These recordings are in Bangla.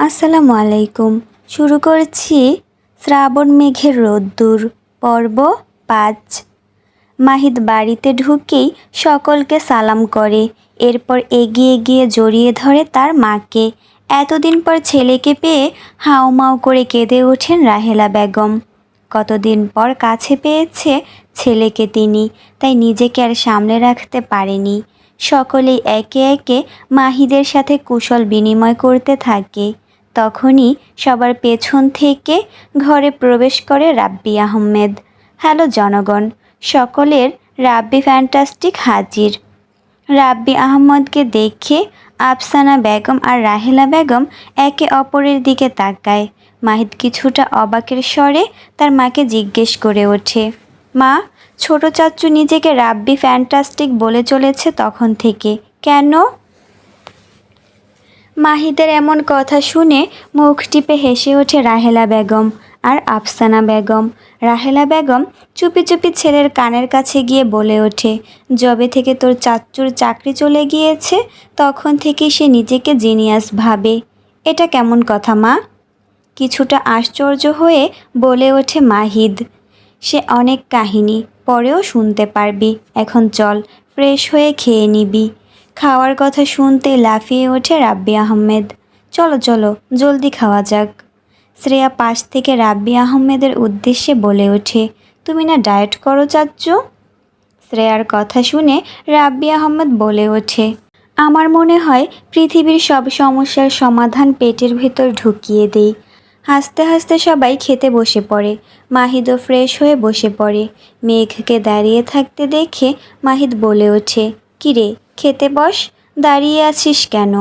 আসসালামু আলাইকুম। শুরু করছি শ্রাবণ মেঘের রোদ্দুর পর্ব ৫। মাহিদ বাড়িতে ঢুকেই সকলকে সালাম করে, এরপর এগিয়ে গিয়ে জড়িয়ে ধরে তার মাকে। এতদিন পর ছেলেকে পেয়ে হাউমাউ করে কেঁদে ওঠেন রাহেলা বেগম। কতদিন পর কাছে পেয়েছে ছেলেকে তিনি, তাই নিজেকে আর সামলে রাখতে পারেনি। সকলেই একে একে মাহিদের সাথে কুশল বিনিময় করতে থাকে। তখনই সবার পেছন থেকে ঘরে প্রবেশ করে রাব্বি আহমেদ। হ্যালো জনগণ, সকলের রাব্বি ফ্যান্টাস্টিক হাজির। রাব্বি আহমদকে দেখে আফসানা বেগম আর রাহেলা বেগম একে অপরের দিকে তাকায়। মাহিদ কিছুটা অবাকের স্বরে তার মাকে জিজ্ঞেস করে ওঠে, মা, ছোট চাচ্চু নিজেকে রাব্বি ফ্যান্টাস্টিক বলে চলেছে তখন থেকে, কেন? মাহিদের এমন কথা শুনে মুখ টিপে হেসে ওঠে রাহেলা বেগম আর আফসানা বেগম। রাহেলা বেগম চুপি চুপি ছেলের কানের কাছে গিয়ে বলে ওঠে, যবে থেকে তোর চাচ্চুর চাকরি চলে গিয়েছে তখন থেকেই সে নিজেকে জিনিয়াস ভাবে। এটা কেমন কথা মা? কিছুটা আশ্চর্য হয়ে বলে ওঠে মাহিদ। সে অনেক কাহিনী পরেও শুনতে পারবি, এখন চল ফ্রেশ হয়ে খেয়ে নিবি। খাওয়ার কথা শুনতে লাফিয়ে ওঠে রাব্বি আহমেদ। চলো চলো, জলদি খাওয়া যাক। শ্রেয়া পাশ থেকে রাব্বি আহমেদের উদ্দেশ্যে বলে ওঠে, তুমি না ডায়েট করো চাচ্চু? শ্রেয়ার কথা শুনে রাব্বি আহমেদ বলে ওঠে, আমার মনে হয় পৃথিবীর সব সমস্যার সমাধান পেটের ভেতর ঢুকিয়ে দেই। হাসতে হাসতে সবাই খেতে বসে পড়ে। মাহিদও ফ্রেশ হয়ে বসে পড়ে। মেঘকে দাঁড়িয়ে থাকতে দেখে মাহিদ বলে ওঠে, কিরে, খেতে বস, দাঁড়িয়ে আছিস কেন?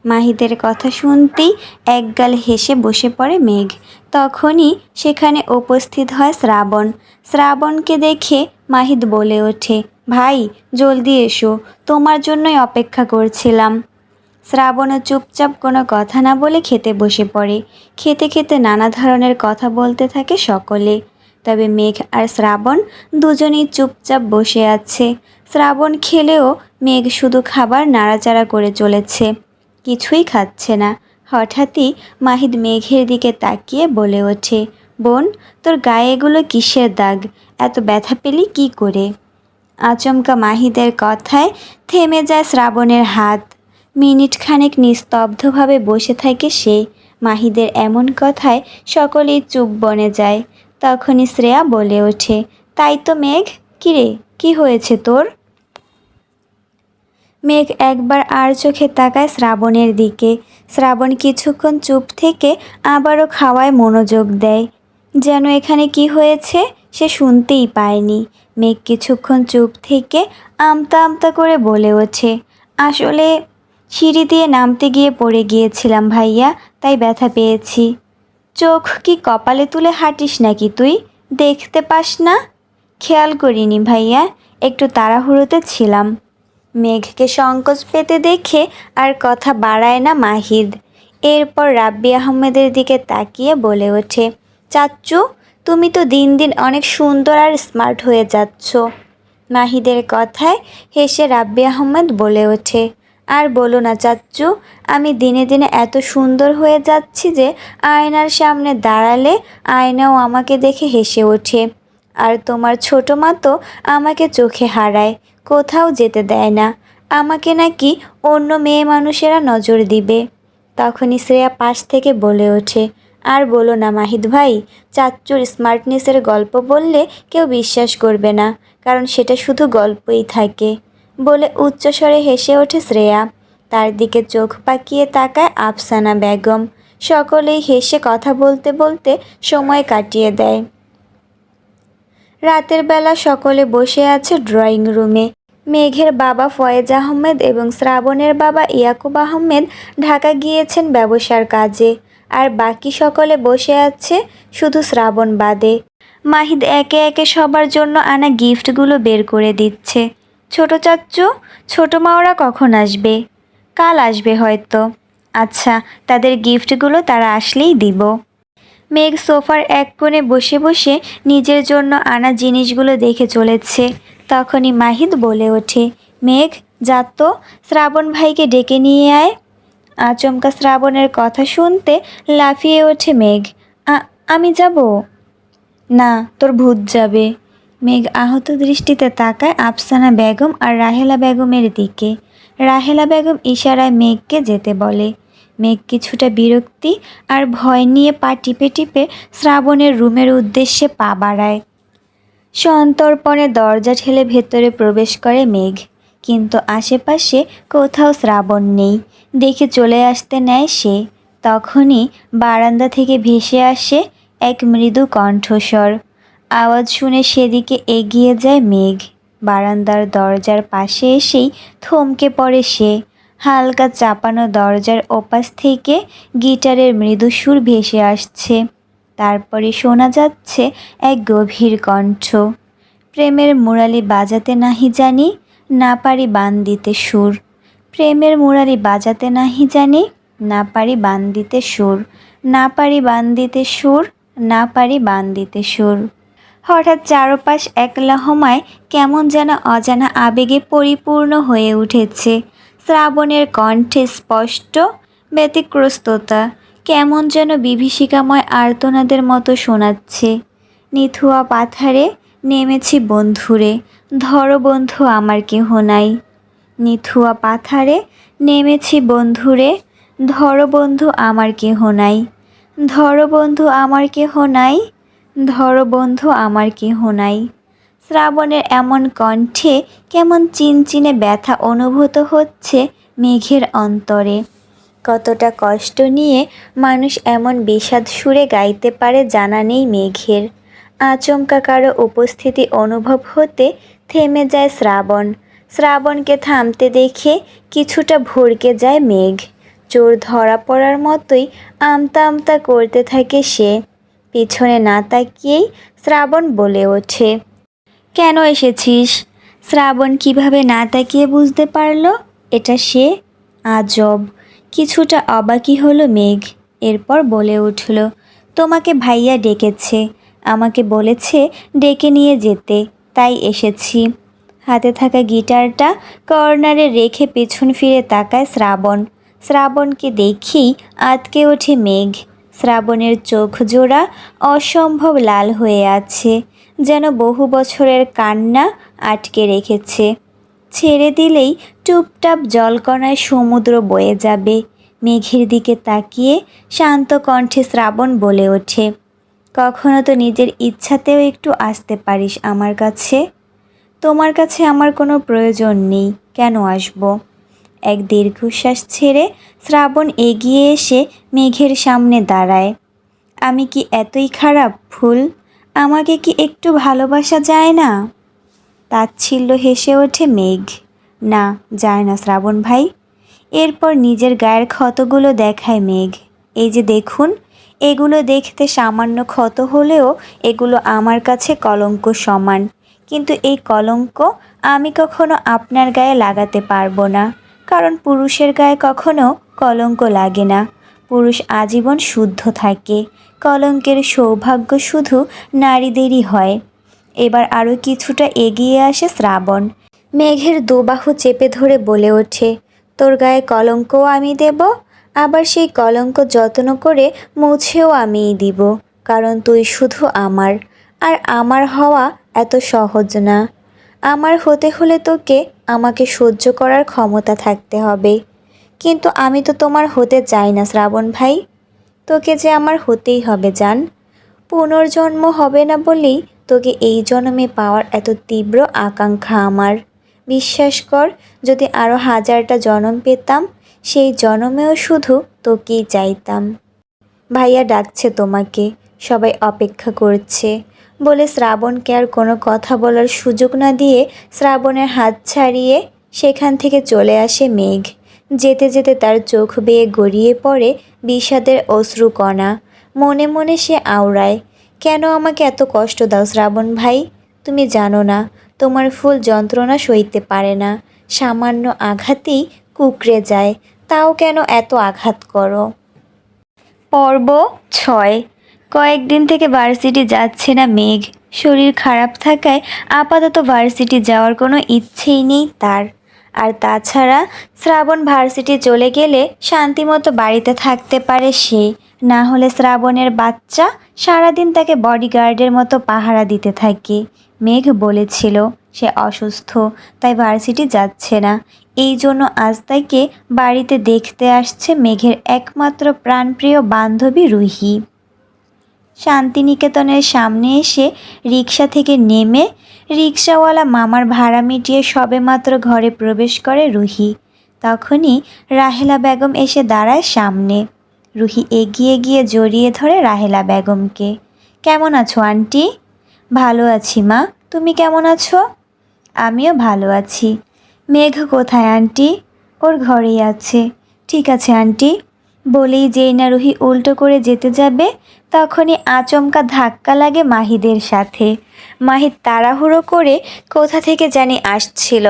মাহিদের কথা শুনতেই একগাল হেসে বসে পড়ে মেঘ। তখনই সেখানে উপস্থিত হয় শ্রাবণ। শ্রাবণকে দেখে মাহিদ বলে ওঠে, ভাই জলদি এসো, তোমার জন্যই অপেক্ষা করছিলাম। শ্রাবণও চুপচাপ কোনো কথা না বলে খেতে বসে পড়ে। খেতে খেতে নানা ধরনের কথা বলতে থাকে সকলে। তবে মেঘ আর শ্রাবণ দুজনেই চুপচাপ বসে আছে। শ্রাবণ খেলেও মেঘ শুধু খাবার নাড়াচাড়া করে চলেছে, কিছুই খাচ্ছে না। হঠাৎই মাহিদ মেঘের দিকে তাকিয়ে বলে ওঠে, বোন, তোর গায়ে এগুলো কিসের দাগ? এত ব্যথা পেলি কী করে? আচমকা মাহিদের কথায় থেমে যায় শ্রাবণের হাত। মিনিট খানেক নিস্তব্ধভাবে বসে থাকে সে। মাহিদের এমন কথায় সকলেই চুপ বনে যায়। তখনই শ্রেয়া বলে ওঠে, তাই তো মেঘ, কিরে, কি হয়েছে তোর? মেঘ একবার আর চোখে তাকায় শ্রাবণের দিকে। শ্রাবণ কিছুক্ষণ চুপ থেকে আবারও খাওয়ায় মনোযোগ দেয়, যেন এখানে কি হয়েছে সে শুনতেই পায়নি। মেঘ কিছুক্ষণ চুপ থেকে আমতা আমতা করে বলে ওঠে, আসলে সিঁড়ি দিয়ে নামতে গিয়ে পড়ে গিয়েছিলাম ভাইয়া, তাই ব্যথা পেয়েছি। চোখ কি কপালে তুলে হাঁটিস নাকি তুই? দেখতে পাস না? খেয়াল করিনি ভাইয়া, একটু তাড়াহুড়োতে ছিলাম। মেঘকে সংকোচ পেতে দেখে আর কথা বাড়ায় না মাহিদ। এরপর রাব্বি আহমেদের দিকে তাকিয়ে বলে ওঠে, চাচ্চু, তুমি তো দিন দিন অনেক সুন্দর আর স্মার্ট হয়ে যাচ্ছ। মাহিদের কথায় হেসে রাব্বি আহমেদ বলে ওঠে, আর বলো না চাচ্চু, আমি দিনে দিনে এত সুন্দর হয়ে যাচ্ছি যে আয়নার সামনে দাঁড়ালে আয়নাও আমাকে দেখে হেসে ওঠে। আর তোমার ছোট মা তো আমাকে চোখে হারায়, কোথাও যেতে দেয় না, আমাকে নাকি অন্য মেয়ে মানুষেরা নজর দিবে। তখনই শ্রেয়া পাশ থেকে বলে ওঠে, আর বলো না মাহিদ ভাই, চাচ্চুর স্মার্টনেসের গল্প বললে কেউ বিশ্বাস করবে না, কারণ সেটা শুধু গল্পই থাকে। বলে উচ্চস্বরে হেসে ওঠে শ্রেয়া। তার দিকে চোখ পাকিয়ে তাকায় আফসানা বেগম। সকলেই হেসে কথা বলতে বলতে সময় কাটিয়ে দেয়। রাতের বেলা সকলে বসে আছে ড্রয়িং রুমে। মেঘের বাবা ফয়েজ আহমেদ এবং শ্রাবণের বাবা ইয়াকুব আহমেদ ঢাকা গিয়েছেন ব্যবসার কাজে, আর বাকি সকলে বসে আছে শুধু শ্রাবণ বাদে। মাহিদ একে একে সবার জন্য আনা গিফটগুলো বের করে দিচ্ছে। ছোট চাচ্চু, ছোট মা ওরা কখন আসবে? কাল আসবে হয়তো। আচ্ছা, তাদের গিফটগুলো তারা আসলেই দিব। মেঘ সোফার এক কোণে বসে বসে নিজের জন্য আনা জিনিসগুলো দেখে চলেছে। তখনই মাহিদ বলে ওঠে, মেঘ, যা তো শ্রাবণ ভাইকে ডেকে নিয়ে আয়। আচমকা শ্রাবণের কথা শুনতে লাফিয়ে ওঠে মেঘ। আমি যাব না, তোর ভূত যাবে। মেঘ আহত দৃষ্টিতে তাকায় আফসানা বেগম আর রাহেলা বেগমের দিকে। রাহেলা বেগম ইশারায় মেঘকে যেতে বলে। মেঘ কিছুটা বিরক্তি আর ভয় নিয়ে পা টিপে টিপে শ্রাবণের রুমের উদ্দেশ্যে পা বাড়ায়। সন্তর্পণে দরজা ঠেলে ভেতরে প্রবেশ করে মেঘ, কিন্তু আশেপাশে কোথাও শ্রাবণ নেই দেখে চলে আসতে নেয় সে। তখনই বারান্দা থেকে ভেসে আসে এক মৃদু কণ্ঠস্বর। আওয়াজ শুনে সেদিকে এগিয়ে যায় মেঘ। বারান্দার দরজার পাশে এসেই থমকে পড়ে সে। হালকা চাপানো দরজার ওপাশ থেকে গিটারের মৃদু সুর ভেসে আসছে। তারপরে শোনা যাচ্ছে এক গভীর কণ্ঠ। প্রেমের মুরালি বাজাতে নাহি জানি, না পারি বান দিতে সুর। প্রেমের মুরালি বাজাতে নাহি জানি, না পারি বান দিতে সুর। না পারি বান দিতে সুর, না পারি বান দিতে সুর। হঠাৎ চারপাশ এক লহমায় কেমন যেন অজানা আবেগে পরিপূর্ণ হয়ে উঠেছে। শ্রাবণের কণ্ঠে স্পষ্ট ব্যতিগ্রস্ততা, কেমন যেন বিভীষিকাময় আর্তনাদের মতো শোনাচ্ছে। নিথুয়া পাথারে নেমেছি বন্ধুরে, ধরো বন্ধু আমার কেহ নাই। নিথুয়া পাথারে নেমেছি বন্ধুরে, ধরো বন্ধু আমার কেহ নাই। ধরো বন্ধু আমার কেহ নাই, ধরো বন্ধু আমার কেহ নাই। শ্রাবণের এমন কণ্ঠে কেমন চিনচিনে ব্যথা অনুভূত হচ্ছে মেঘের অন্তরে। কতটা কষ্ট নিয়ে মানুষ এমন বিষাদ সুরে গাইতে পারে জানা নেই মেঘের। আচমকা কারো উপস্থিতি অনুভব হতে থেমে যায় শ্রাবণ। শ্রাবণকে থামতে দেখে কিছুটা ভড়কে যায় মেঘ। চোর ধরা পড়ার মতোই আমতা আমতা করতে থাকে সে। পিছনে না তাকিয়েই শ্রাবণ বলে ওঠে, কেন এসেছিস? শ্রাবণ কিভাবে না তাকিয়ে বুঝতে পারল এটা সে? আজব। কিছুটা অবাকই হলো মেঘ। এরপর বলে উঠল, তোমাকে ভাইয়া ডেকেছে, আমাকে বলেছে ডেকে নিয়ে যেতে, তাই এসেছি। হাতে থাকা গিটারটা কর্নারে রেখে পেছন ফিরে তাকায় শ্রাবণ। শ্রাবণকে দেখেই আঁতকে ওঠে মেঘ। শ্রাবণের চোখ জোড়া অসম্ভব লাল হয়ে আছে, যেন বহু বছরের কান্না আটকে রেখেছে। ছেড়ে দিলেই টুপটাপ জলকণায় সমুদ্র বয়ে যাবে। মেঘের দিকে তাকিয়ে শান্ত কণ্ঠে শ্রাবণ বলে ওঠে, কখনো তো নিজের ইচ্ছাতেও একটু আসতে পারিস আমার কাছে। তোমার কাছে আমার কোনো প্রয়োজন নেই, কেন আসব? এক দীর্ঘশ্বাস ছেড়ে শ্রাবণ এগিয়ে এসে মেঘের সামনে দাঁড়ায়। আমি কি এতই খারাপ ফুল? আমাকে কি একটু ভালোবাসা যায় না? তাচ্ছিল্য হেসে ওঠে মেঘ। না, যায় না শ্রাবণ ভাই। এরপর নিজের গায়ের ক্ষতগুলো দেখায় মেঘ। এই যে দেখুন, এগুলো দেখতে সামান্য ক্ষত হলেও এগুলো আমার কাছে কলঙ্ক সমান। কিন্তু এই কলঙ্ক আমি কখনো আপনার গায়ে লাগাতে পারবো না, কারণ পুরুষের গায়ে কখনো কলঙ্ক লাগে না। পুরুষ আজীবন শুদ্ধ থাকে। কলঙ্কের সৌভাগ্য শুধু নারীদেরই হয়। এবার আরও কিছুটা এগিয়ে আসে শ্রাবণ। মেঘের দুবাহু চেপে ধরে বলে ওঠে, তোর গায়ে কলঙ্কও আমি দেব, আবার সেই কলঙ্ক যত্ন করে মুছেও আমিই দিব, কারণ তুই শুধু আমার। আর আমার হওয়া এত সহজ না। আমার হতে হলে তোকে আমাকে সহ্য করার ক্ষমতা থাকতে হবে। কিন্তু আমি তো তোমার হতে চাই না শ্রাবণ ভাই। তোকে যে আমার হতেই হবে জান। পুনর্জন্ম হবে না বলেই তোকে এই জন্মে পাওয়ার এত তীব্র আকাঙ্ক্ষা আমার। বিশ্বাস কর, যদি আরও 1000টা জন্ম পেতাম, সেই জন্মেও শুধু তোকেই চাইতাম। ভাইয়া ডাকছে তোমাকে, সবাই অপেক্ষা করছে। বলে শ্রাবণকে আর কোনো কথা বলার সুযোগ না দিয়ে শ্রাবণের হাত ছাড়িয়ে সেখান থেকে চলে আসে মেঘ। যেতে যেতে তার চোখ বেয়ে গড়িয়ে পড়ে বিষাদের অশ্রুকণা। মনে মনে সে আওড়ায়, কেন আমাকে এত কষ্ট দাও শ্রাবণ ভাই? তুমি জানো না, তোমার ফুল যন্ত্রণা সইতে পারে না, সামান্য আঘাতেই কুঁকড়ে যায়, তাও কেন এত আঘাত করো? পর্ব 6। কয়েকদিন থেকে ভার্সিটি যাচ্ছে না মেঘ। শরীর খারাপ থাকায় আপাতত ভার্সিটি যাওয়ার কোনো ইচ্ছেই নেই তার। আর তাছাড়া শ্রাবণ ভার্সিটি চলে গেলে শান্তিমতো বাড়িতে থাকতে পারে সে, না হলে শ্রাবণের বাচ্চা সারাদিন তাকে বডিগার্ডের মতো পাহারা দিতে থাকে। মেঘ বলেছিল সে অসুস্থ, তাই ভার্সিটি যাচ্ছে না। এই জন্য আজ তাকে বাড়িতে দেখতে আসছে মেঘের একমাত্র প্রাণপ্রিয় বান্ধবী রুহি। শান্তিনিকেতনের সামনে এসে রিকশা থেকে নেমে রিকশাওয়ালা মামার ভাড়া মিটিয়ে সবেমাত্র ঘরে প্রবেশ করে রুহি। তখনই রাহেলা বেগম এসে দাঁড়ায় সামনে। রুহি এগিয়ে গিয়ে জড়িয়ে ধরে রাহেলা বেগমকে। কেমন আছো আন্টি? ভালো আছি মা, তুমি কেমন আছো? আমিও ভালো আছি। মেঘ কোথায় আন্টি? ওর ঘরেই আছে। ঠিক আছে আন্টি। বলেই যেই না রুহি উল্টো করে যেতে যাবে, তখনই আচমকা ধাক্কা লাগে মাহিদের সাথে। মাহিদ তাড়াহুড়ো করে কোথা থেকে জানি আসছিল।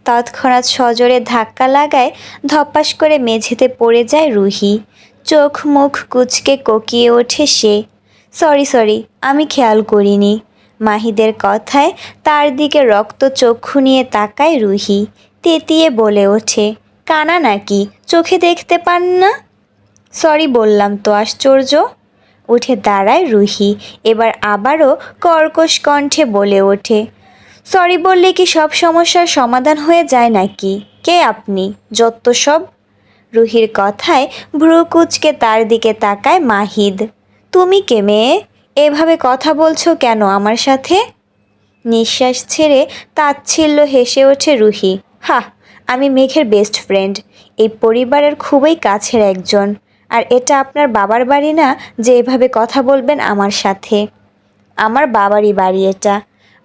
তৎক্ষণাৎ সজোরে ধাক্কা লাগায় ধপাস করে মেঝেতে পড়ে যায় রুহি। চোখ মুখ কুঁচকে কোকিয়ে ওঠে সে। সরি, আমি খেয়াল করিনি। মাহিদের কথায় তার দিকে রক্তচক্ষু নিয়ে তাকায় রুহি। তেতিয়ে বলে ওঠে, কানা নাকি, চোখে দেখতে পান না? সরি বললাম তো, আশ্চর্য। উঠে দাঁড়ায় রুহি। এবার আবারও কর্কশ কণ্ঠে বলে ওঠে, সরি বললে কি সব সমস্যার সমাধান হয়ে যায় নাকি? কে আপনি? যত সব। রুহির কথায় ভ্রু কুঁচকে তার দিকে তাকায় মাহিদ। তুমি কে মেয়ে? এভাবে কথা বলছো কেন আমার সাথে? নিঃশ্বাস ছেড়ে তাচ্ছিল্য হেসে ওঠে রুহি। হা, আমি মেঘের বেস্ট ফ্রেন্ড, এই পরিবারের খুবই কাছের একজন। আর এটা আপনার বাবার বাড়ি না যে এভাবে কথা বলবেন আমার সাথে। আমার বাবারই বাড়ি এটা।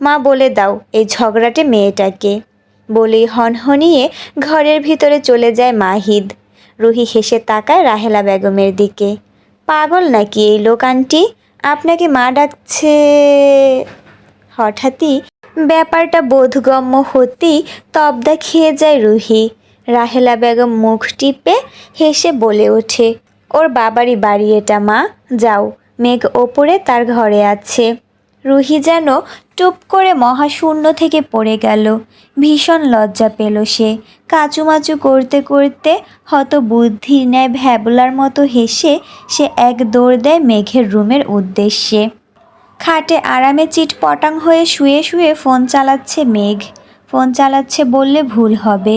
মা বলে দাও এই ঝগড়াটে মেয়েটাকে। বলেই হনহনিয়ে ঘরের ভিতরে চলে যায় মাহিদ। রুহি হেসে তাকায় রাহেলা বেগমের দিকে। পাগল নাকি এই লোক আন্টি? আপনাকে মা ডাকছে। হঠাৎই ব্যাপারটা বোধগম্য হতেই তবদা খেয়ে যায় রুহি। রাহেলা বেগম মুখ টিপে হেসে বলে ওঠে, ওর বাবারই বাড়ি এটা মা, যাও, মেঘ ওপরে তার ঘরে আছে। রুহি যেন টুপ করে মহাশূন্য থেকে পড়ে গেল। ভীষণ লজ্জা পেল সে। কাচুমাচু করতে করতে হতবুদ্ধির ন্যায় ভ্যাবলার মতো হেসে সে এক দৌড় দেয় মেঘের রুমের উদ্দেশ্যে। খাটে আরামে চিটপটাং হয়ে শুয়ে শুয়ে ফোন চালাচ্ছে মেঘ। ফোন চালাচ্ছে বললে ভুল হবে,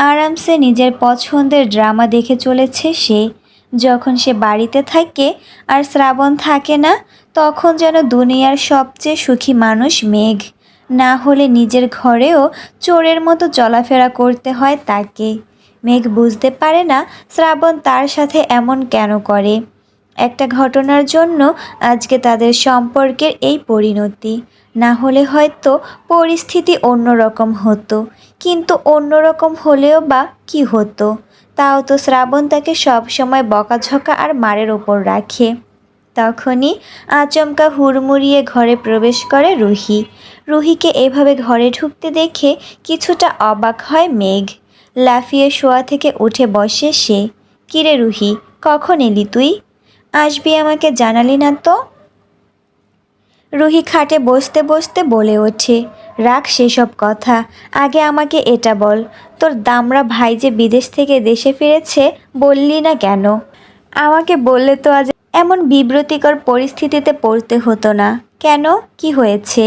আরামসে নিজের পছন্দের ড্রামা দেখে চলেছে সে। যখন সে বাড়িতে থাকে আর শ্রাবণ থাকে না, তখন যেন দুনিয়ার সবচেয়ে সুখী মানুষ মেঘ। না হলে নিজের ঘরেও চোরের মতো চলাফেরা করতে হয় তাকে। মেঘ বুঝতে পারে না শ্রাবণ তার সাথে এমন কেন করে। একটা ঘটনার জন্য আজকে তাদের সম্পর্কের এই পরিণতি। না হলে হয়তো পরিস্থিতি অন্যরকম হতো, কিন্তু অন্যরকম হলেও বা কি হতো? তাও তো শ্রাবণ তাকে সবসময় বকাঝকা আর মারের ওপর রাখে। তখনই আচমকা হুড়মুড়িয়ে ঘরে প্রবেশ করে রুহি। রুহিকে এভাবে ঘরে ঢুকতে দেখে কিছুটা অবাক হয় মেঘ। লাফিয়ে শোয়া থেকে উঠে বসে সে। কিরে রুহি, কখন এলি তুই? আসবি আমাকে জানালি না তো? রুহি খাটে বসতে বসতে বলে ওঠে, রাখ সেসব কথা, আগে আমাকে এটা বল, তোর দামড়া ভাই যে বিদেশ থেকে দেশে ফিরেছে বললি না কেন? আমাকে বললে তো আজ এমন বিব্রতিকর পরিস্থিতিতে পড়তে হতো না। কেন, কি হয়েছে?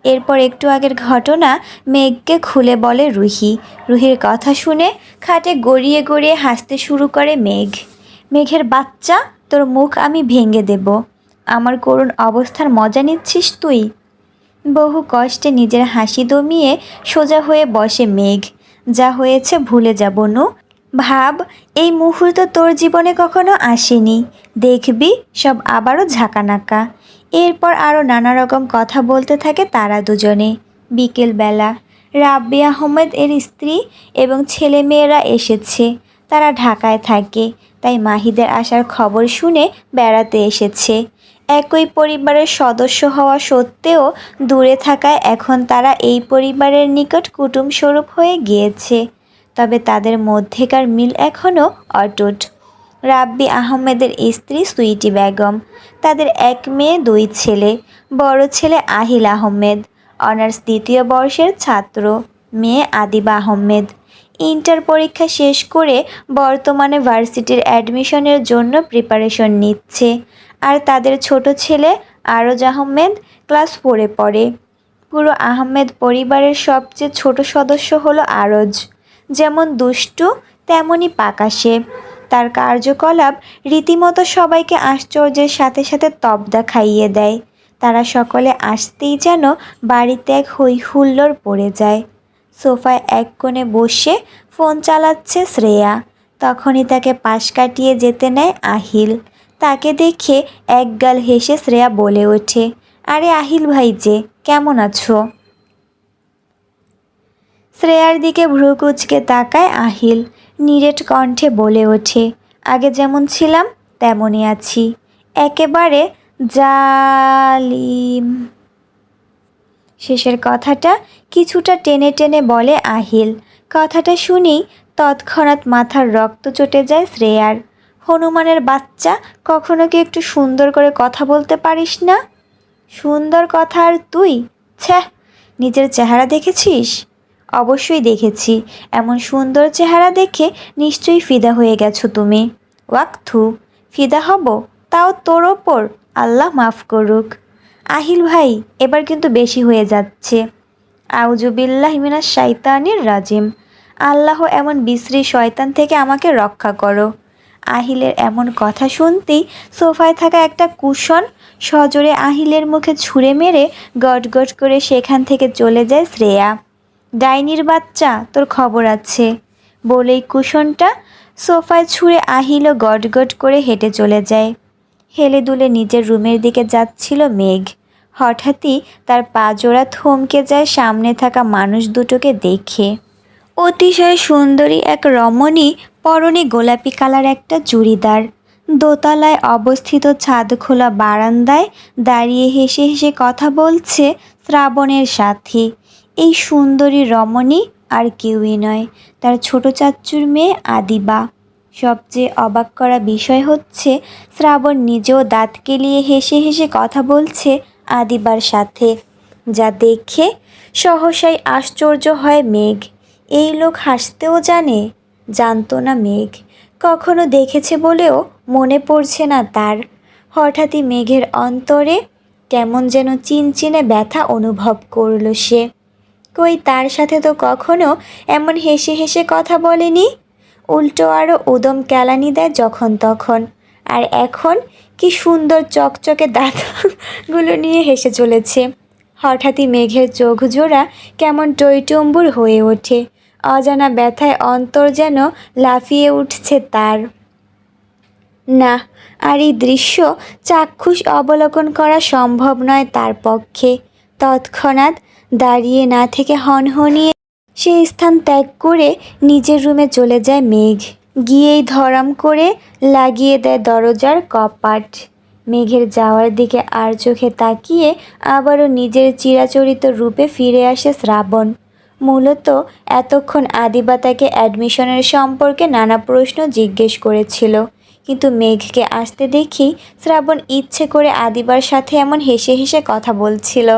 এরপর একটু আগের ঘটনা মেঘকে খুলে বলে রুহি। রুহির কথা শুনে খাটে গড়িয়ে গড়িয়ে হাসতে শুরু করে মেঘ। মেঘের বাচ্চা, তোর মুখ আমি ভেঙে দেব। আমার করুণ অবস্থার মজা নিচ্ছিস তুই? বহু কষ্টে নিজের হাসি দমিয়ে সোজা হয়ে বসে মেঘ। যা হয়েছে ভুলে যাব নু। ভাব, এই মুহূর্ত তোর জীবনে কখনো আসেনি। দেখবি সব আবারও ঝাঁকানাকা। এরপর আরও নানা রকম কথা বলতে থাকে তারা দুজনে। বিকেলবেলা রাব্বি আহমেদ এর স্ত্রী এবং ছেলেমেয়েরা এসেছে। তারা ঢাকায় থাকে, তাই মাহিদের আসার খবর শুনে বেড়াতে এসেছে। একই পরিবারের সদস্য হওয়া সত্ত্বেও দূরে থাকায় এখন তারা এই পরিবারের নিকট কুটুম স্বরূপ হয়ে গিয়েছে। তবে তাদের মধ্যেকার মিল এখনও অটুট। রাব্বি আহমেদের স্ত্রী সুইটি বেগম, তাদের এক মেয়ে দুই ছেলে। বড় ছেলে আহিল আহমেদ, অনার্স দ্বিতীয় বর্ষের ছাত্র। মেয়ে আদিবা আহমেদ, ইন্টার পরীক্ষা শেষ করে বর্তমানে ভার্সিটির অ্যাডমিশনের জন্য প্রিপারেশন নিচ্ছে। আর তাদের ছোট ছেলে আরজ আহমেদ ক্লাস 4-এ পড়ে। পুরো আহমেদ পরিবারের সবচেয়ে ছোট সদস্য হলো আরজ। যেমন দুষ্টু তেমনই পাকা সে। তার কার্যকলাপ রীতিমতো সবাইকে আশ্চর্যের সাথে সাথে তবদা খাইয়ে দেয়। তারা সকলে আসতেই যেন বাড়িতে এক হৈ হুল্লোড় পড়ে যায়। সোফায় এক কোণে বসে ফোন চালাচ্ছে শ্রেয়া। তখনই তাকে পাশ কাটিয়ে যেতে নেয় আহিল। তাকে দেখে একগাল হেসে শ্রেয়া বলে ওঠে, আরে আহিল ভাই যে, কেমন আছো? শ্রেয়ার দিকে ভ্রু কুঁচকে তাকায় আহিল। নিরেট কণ্ঠে বলে ওঠে, আগে যেমন ছিলাম তেমনই আছি, একেবারে জালিম। শেষের কথাটা কিছুটা টেনে টেনে বলে আহিল। কথাটা শুনেই তৎক্ষণাৎ মাথার রক্ত চটে যায় শ্রেয়ার। হনুমানের বাচ্চা, কখনো কি একটু সুন্দর করে কথা বলতে পারিস না? সুন্দর কথা আর তুই? ছ্যাঃ, নিজের চেহারা দেখেছিস? অবশ্যই দেখেছি। এমন সুন্দর চেহারা দেখে নিশ্চয়ই ফিদা হয়ে গেছো তুমি। ওয়াক্থু, ফিদা হব? তাও তোর ওপর? আল্লাহ মাফ করুক। আহিল ভাই, এবার কিন্তু বেশি হয়ে যাচ্ছে। আউজুবিল্লাহি মিনাশ শাইতানির রাজিম। আল্লাহ এমন বিশ্রী শয়তান থেকে আমাকে রক্ষা করো। আহিলের এমন কথা শুনতেই সোফায় থাকা একটা কুশন সজোরে আহিলের মুখে ছুঁড়ে মেরে গটগট করে সেখান থেকে চলে যায় শ্রেয়া। ডাইনির বাচ্চা, তোর খবর আছে। বলেই কুশনটা সোফায় ছুঁড়ে আহিলও গটগট করে হেঁটে চলে যায়। হেলে দুলে নিজের রুমের দিকে যাচ্ছিল মেঘ। হঠাৎই তার পা জোড়া থমকে যায় সামনে থাকা মানুষ দুটোকে দেখে। অতিশয় সুন্দরী এক রমণী, পরনে গোলাপি কালার একটা চুড়িদার, দোতলায় অবস্থিত ছাদ খোলা বারান্দায় দাঁড়িয়ে হেসে হেসে কথা বলছে শ্রাবণের সাথে। এই সুন্দরী রমণী আর কেউই নয়, তার ছোট চাচ্চুর মেয়ে আদিবা। সবচেয়ে অবাক করা বিষয় হচ্ছে শ্রাবণ নিজেও দাঁত কেলিয়ে হেসে হেসে কথা বলছে আদিবার সাথে, যা দেখে সহসাই আশ্চর্য হয় মেঘ। এই লোক হাসতেও জানে? জানতো না মেঘ, কখনো দেখেছে বলেও মনে পড়ছে না তার। হঠাৎই মেঘের অন্তরে কেমন যেন চিনচিনে ব্যথা অনুভব করল সে। কই, তার সাথে তো কখনো এমন হেসে হেসে কথা বলেনি। উল্টো আরও উদম কেলানি দেয় যখন তখন। আর এখন কি সুন্দর চকচকে দাঁতগুলো নিয়ে হেসে চলেছে। হঠাৎই মেঘের চোখ জোড়া কেমন টইটুম্বুর হয়ে ওঠে। অজানা ব্যথায় অন্তর যেন লাফিয়ে উঠছে তার। না, আর এই দৃশ্য চাক্ষুষ অবলোকন করা সম্ভব নয় তার পক্ষে। তৎক্ষণাৎ দাঁড়িয়ে না থেকে হনহনিয়ে সেই স্থান ত্যাগ করে নিজের রুমে চলে যায় মেঘ। গিয়েই ধরাম করে লাগিয়ে দেয় দরজার কপাট। মেঘের যাওয়ার দিকে আর চোখে তাকিয়ে আবারও নিজের চিরাচরিত রূপে ফিরে আসে শ্রাবণ। মূলত এতক্ষণ আদিবা তাকে অ্যাডমিশনের সম্পর্কে নানা প্রশ্ন জিজ্ঞেস করেছিল, কিন্তু মেঘকে আসতে দেখেই শ্রাবণ ইচ্ছে করে আদিবার সাথে এমন হেসে হেসে কথা বলছিল।